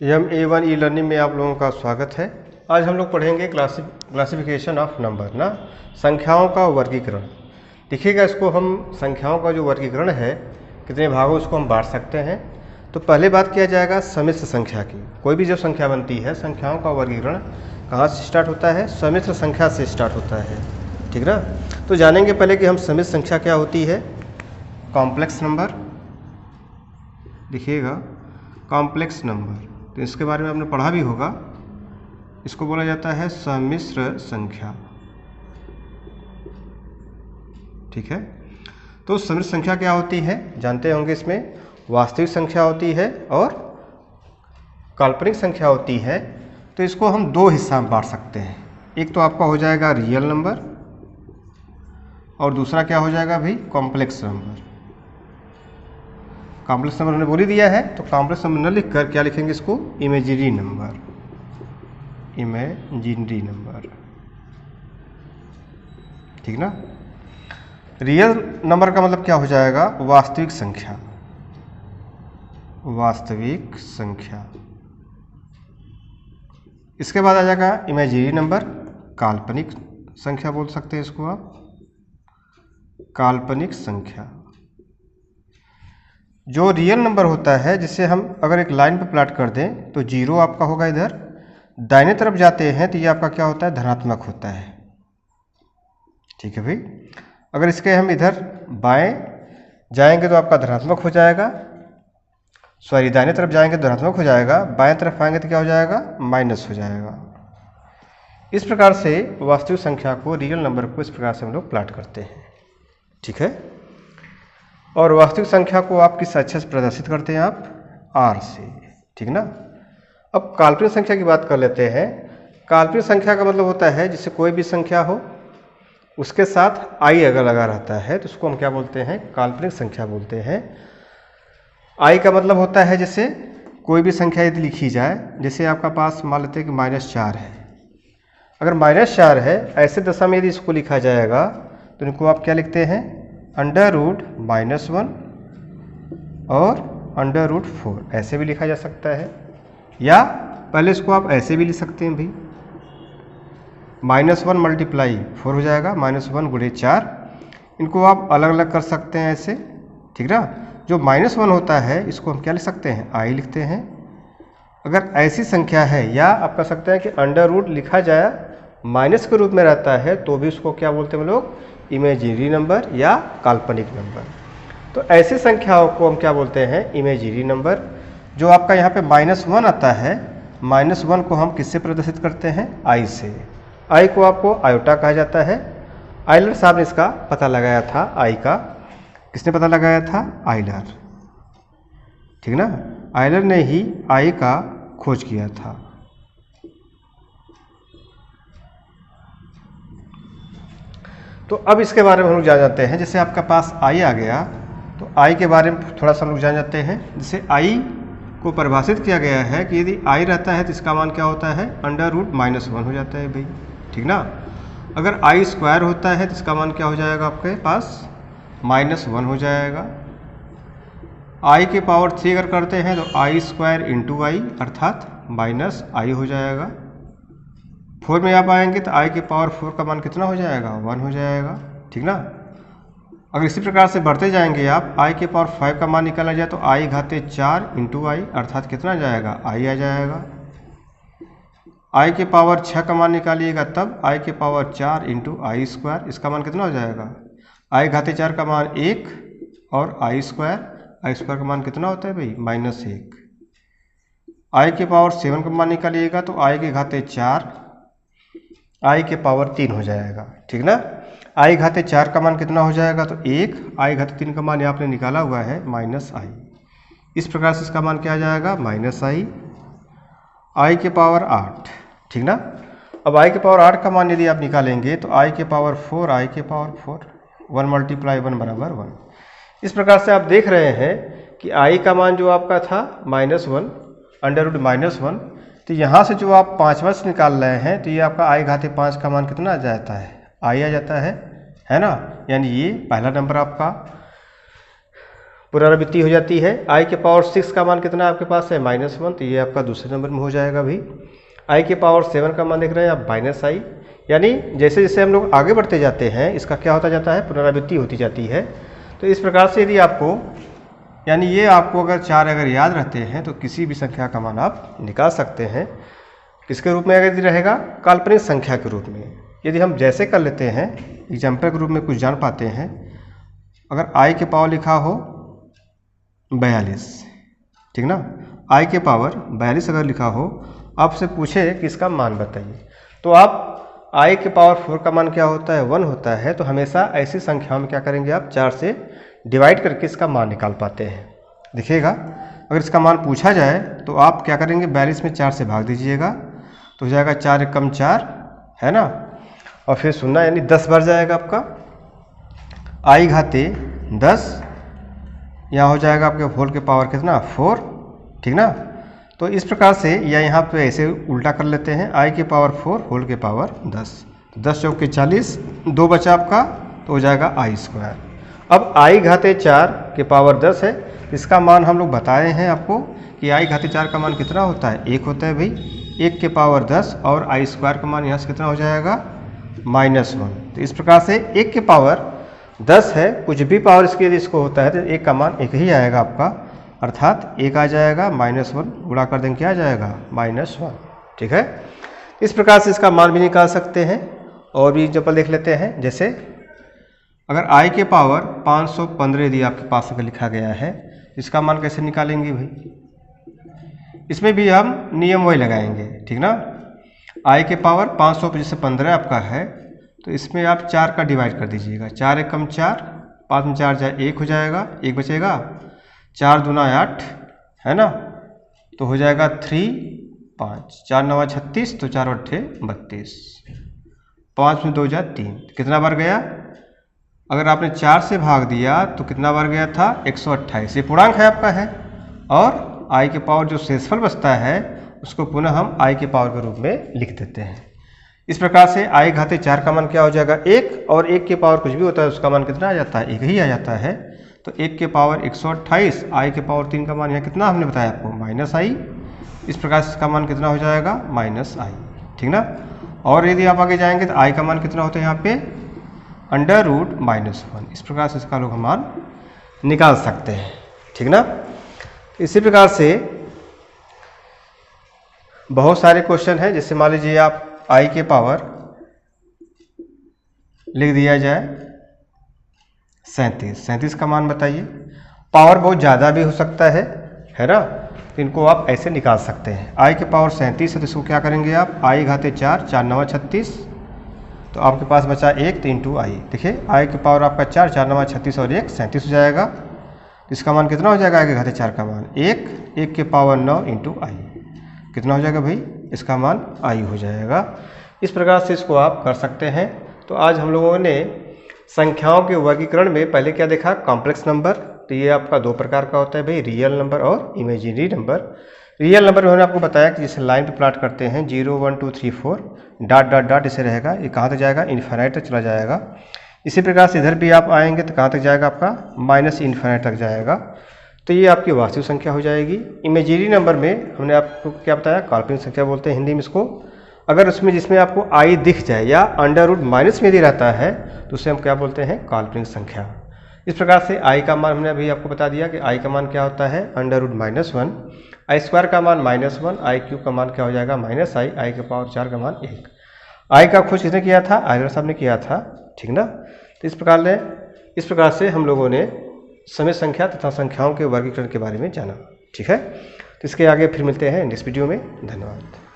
MA1 e learning में आप लोगों का स्वागत है। आज हम लोग पढ़ेंगे क्लासिफिकेशन ऑफ नंबर ना, संख्याओं का वर्गीकरण। देखिएगा, इसको हम संख्याओं का जो वर्गीकरण है, कितने भागों उसको हम बांट सकते हैं। तो पहले बात किया जाएगा सम्मिश्र संख्या की। कोई भी जब संख्या बनती है, संख्याओं का वर्गीकरण कहाँ से स्टार्ट होता है? सम्मिश्र संख्या से स्टार्ट होता है, ठीक ना। तो जानेंगे पहले कि हम सम्मिश्र संख्या क्या होती है। कॉम्प्लेक्स नंबर, देखिएगा कॉम्प्लेक्स नंबर, तो इसके बारे में आपने पढ़ा भी होगा। इसको बोला जाता है सम्मिश्र संख्या, ठीक है। तो सम्मिश्र संख्या क्या होती है जानते होंगे। इसमें वास्तविक संख्या होती है और काल्पनिक संख्या होती है। तो इसको हम दो हिस्सा में बांट सकते हैं। एक तो आपका हो जाएगा रियल नंबर और दूसरा क्या हो जाएगा भाई? Complex number. कॉम्प्लेक्स नंबर हमने बोल ही दिया है, तो कॉम्प्लेक्स नंबर न लिख कर क्या लिखेंगे इसको? इमेजिनरी नंबर, इमेजिनरी नंबर, ठीक ना। रियल नंबर का मतलब क्या हो जाएगा? वास्तविक संख्या, वास्तविक संख्या। इसके बाद आ जाएगा इमेजिनरी नंबर, काल्पनिक संख्या बोल सकते हैं इसको आप, काल्पनिक संख्या। जो रियल नंबर होता है, जिसे हम अगर एक लाइन पे प्लॉट कर दें तो जीरो आपका होगा इधर, दाहिने तरफ जाते हैं तो ये आपका क्या होता है? धनात्मक होता है, ठीक है भाई। अगर इसके हम इधर बाएं जाएंगे तो आपका धनात्मक हो जाएगा, सॉरी दाहिने तरफ जाएंगे तो धनात्मक हो जाएगा, बाएं तरफ आएंगे तो क्या हो जाएगा? माइनस हो जाएगा। इस प्रकार से वास्तविक संख्या को, रियल नंबर को इस प्रकार से हम लोग प्लॉट करते हैं, ठीक है। और वास्तविक संख्या को आप किस अच्छे से प्रदर्शित करते हैं? आप आर से, ठीक ना। अब काल्पनिक संख्या की बात कर लेते हैं। काल्पनिक संख्या का मतलब होता है जिससे कोई भी संख्या हो, उसके साथ आई अगर लगा रहता है तो उसको हम क्या बोलते हैं? काल्पनिक संख्या बोलते हैं। आई का मतलब होता है जैसे कोई भी संख्या यदि लिखी जाए, जैसे आपका पास मान लेते हैं कि -4 है। अगर -4 है, ऐसे दशा में यदि इसको लिखा जाएगा तो इनको आप क्या लिखते हैं? √-1 और √4, ऐसे भी लिखा जा सकता है। या पहले इसको आप ऐसे भी लिख सकते हैं भाई, -1 × 4 हो जाएगा, -1 × 4। इनको आप अलग अलग कर सकते हैं ऐसे, ठीक ना। जो -1 होता है इसको हम क्या लिख सकते हैं? आई लिखते हैं। अगर ऐसी संख्या है, या आप कह सकते हैं कि अंडर रूट लिखा जाए माइनस के रूप में रहता है, तो भी उसको क्या बोलते हैं हम लोग? इमेजिनरी नंबर या काल्पनिक नंबर। तो ऐसी संख्याओं को हम क्या बोलते हैं? Imaginary number. जो आपका यहाँ पे -1 आता है, -1 को हम किससे प्रदर्शित करते हैं? आई से। आई को आपको आयोटा कहा जाता है। आइलर साहब ने इसका पता लगाया था, आई का। किसने पता लगाया था? आइलर, ठीक ना। आइलर ने ही आई का खोज किया था। तो अब इसके बारे में हम लोग जान जाते हैं। जैसे आपका पास आई आ गया, तो आई के बारे में थोड़ा सा हम लोग जान जाते हैं। जैसे आई को परिभाषित किया गया है कि यदि आई रहता है तो इसका मान क्या होता है? √-1 हो जाता है भाई, ठीक ना। अगर आई स्क्वायर होता है तो इसका मान क्या हो जाएगा? आपके पास -1 हो जाएगा। आई के पावर 3 अगर करते हैं तो I² × I अर्थात -i हो जाएगा। 4 में आप आएंगे तो I के पावर 4 का मान कितना हो जाएगा? 1 हो जाएगा, ठीक ना। अगर इसी प्रकार से बढ़ते जाएंगे आप, I के पावर 5 का मान निकाला जाए तो I⁴ × I अर्थात कितना जाएगा? I आ जाएगा। I के पावर 6 का मान निकालिएगा तब I के पावर 4 × I², इसका मान कितना हो जाएगा? I⁴ का मान 1 और I² का मान कितना होता है भाई? -1। I के पावर 7 का मान निकालिएगा तो I⁴ I के पावर 3 हो जाएगा, ठीक ना। I⁴ का मान कितना हो जाएगा? तो 1। I⁴ का मान आपने निकाला हुआ है -i। इस प्रकार से इसका मान क्या आ जाएगा? -i। I के पावर 8, ठीक ना। अब I के पावर 8 का मान यदि आप निकालेंगे तो I के पावर 4, I के पावर 4, 1 × 1 = 1। इस प्रकार से आप देख रहे हैं कि I का मान जो आपका था -1, √-1, तो यहाँ से जो आप 5वां से निकाल रहे हैं तो ये आपका I⁵5 का मान कितना आ जाता है? आई आ जाता है ना। यानी ये पहला नंबर आपका पुनरावृत्ति हो जाती है। i के पावर 6 का मान कितना आपके पास है -1, तो ये आपका दूसरे नंबर में हो जाएगा भाई। i के पावर 7 का मान देख रहे हैं आप -i, यानी जैसे जैसे हम लोग आगे बढ़ते जाते हैं इसका क्या होता जाता है, पुनरावृत्ति होती जाती है। तो इस प्रकार से यदि आपको, यानी ये आपको अगर 4 अगर याद रहते हैं तो किसी भी संख्या का मान आप निकाल सकते हैं। किसके रूप में यदि रहेगा, काल्पनिक संख्या के रूप में। यदि हम जैसे कर लेते हैं एग्जाम्पल के रूप में कुछ जान पाते हैं, अगर i के पावर लिखा हो 42, ठीक ना, i के पावर 42 अगर लिखा हो, आपसे पूछे कि इसका मान बताइए, तो आप i के पावर 4 का मान क्या होता है, 1 होता है। तो हमेशा ऐसी संख्याओं में क्या करेंगे आप, 4 से डिवाइड करके इसका मान निकाल पाते हैं। देखिएगा अगर इसका मान पूछा जाए तो आप क्या करेंगे, 42 में 4 से भाग दीजिएगा तो हो जाएगा 4 एकम 4, है ना, और फिर सुनना, यानी 10 बार जाएगा आपका i घाते 10, यहाँ हो जाएगा आपके होल के पावर कितना 4, ठीक ना। तो इस प्रकार से या यहाँ पे ऐसे उल्टा कर लेते हैं, i के पावर 4 होल के पावर 10, 10 चौके 40, 2 बचा आपका तो हो जाएगा i²। अब i घाते 4 के पावर 10 है, इसका मान हम लोग बताए हैं आपको कि i घाते 4 का मान कितना होता है, 1 होता है भाई। 1 के पावर 10 और i² का मान यहाँ से कितना हो जाएगा -1। तो इस प्रकार से 1 के पावर 10 है, कुछ भी पावर इसके यदि इसको होता है तो 1 का मान 1 ही आएगा आपका, अर्थात 1 आ जाएगा, -1 गुणा कर देंगे क्या आ जाएगा -1, ठीक है। इस प्रकार से इसका मान भी निकाल सकते हैं। और भी एग्जाम्पल देख लेते हैं, जैसे अगर i के पावर 515 यदि आपके पास अगर लिखा गया है, इसका मान कैसे निकालेंगे भाई, इसमें भी हम नियम वही लगाएंगे, ठीक ना। i के पावर 515 आपका है, तो इसमें आप 4 का डिवाइड कर दीजिएगा, 4 एकम 4, 5 में 4 जाए 1 हो जाएगा, 1 बचेगा, 4 दूना 8, है ना, तो हो जाएगा 3 5, 4 9 36, तो 4 8 32, 5 में 2 जाए 3, कितना बार गया, अगर आपने 4 से भाग दिया तो कितना बार गया था 128, ये पूर्णांक है आपका है। और i के पावर जो शेषफल बचता है उसको पुनः हम i के पावर के रूप में लिख देते हैं। इस प्रकार से i घाते 4 का मान क्या हो जाएगा 1, और 1 के पावर कुछ भी होता है उसका मान कितना आ जाता है, 1 ही आ जाता है। तो 1 के पावर 128, i के पावर 3 का मान यहाँ कितना हमने बताया आपको -i। इस प्रकार से इसका मान कितना हो जाएगा -i, ठीक ना। और यदि आप आगे जाएंगे तो i का मान कितना होता है यहाँ पे √-1। इस प्रकार से इसका लोग हम मान निकाल सकते हैं, ठीक ना। इसी प्रकार से बहुत सारे क्वेश्चन हैं, जैसे मान लीजिए आप i के पावर लिख दिया जाए 37 का मान बताइए। पावर बहुत ज़्यादा भी हो सकता है ना, तो इनको आप ऐसे निकाल सकते हैं। i के पावर 37 है तो इसको क्या करेंगे आप, i घाते 4, 4 9 36, तो आपके पास बचा 1, तो इंटू i। देखिए i के पावर आपका 4, 4 9 36 और 1 37 हो जाएगा। तो इसका मान कितना हो जाएगा, i के घाते 4 का मान 1, 1 के पावर 9 इंटू i, कितना हो जाएगा भाई, इसका मान i हो जाएगा। इस प्रकार से इसको आप कर सकते हैं। तो आज हम लोगों ने संख्याओं के वर्गीकरण में पहले क्या देखा, कॉम्प्लेक्स नंबर। तो ये आपका 2 प्रकार का होता है भाई, रियल नंबर और इमेजिनरी नंबर। रियल नंबर में हमने आपको बताया कि जैसे लाइन पे प्लॉट करते हैं 0 1 2 3 4 डॉट डॉट डॉट इसे रहेगा, ये कहाँ तक जाएगा, इन्फिनिट तक चला जाएगा। इसी प्रकार से इधर भी आप आएंगे तो कहाँ तक जाएगा आपका, -इन्फिनिट तक जाएगा। तो ये आपकी वास्तविक संख्या हो जाएगी। इमेजिनरी नंबर में हमने आपको क्या बताया, काल्पनिक संख्या बोलते हैं हिंदी में इसको। अगर उसमें जिसमें आपको i दिख जाए या √ माइनस में यदि रहता है तो उसे हम क्या बोलते हैं, काल्पनिक संख्या। इस प्रकार से i का मान हमने अभी आपको बता दिया कि i का मान क्या होता है, √-1, i² का मान -1, i³ का मान क्या हो जाएगा -i, i के पावर 4 का मान 1। i का खोज किसने किया था, आयलर साहब ने किया था, ठीक ना। तो इस प्रकार से हम लोगों ने समय संख्या तथा संख्याओं के वर्गीकरण के बारे में जाना, ठीक है। तो इसके आगे फिर मिलते हैं नेक्स्ट वीडियो में। धन्यवाद।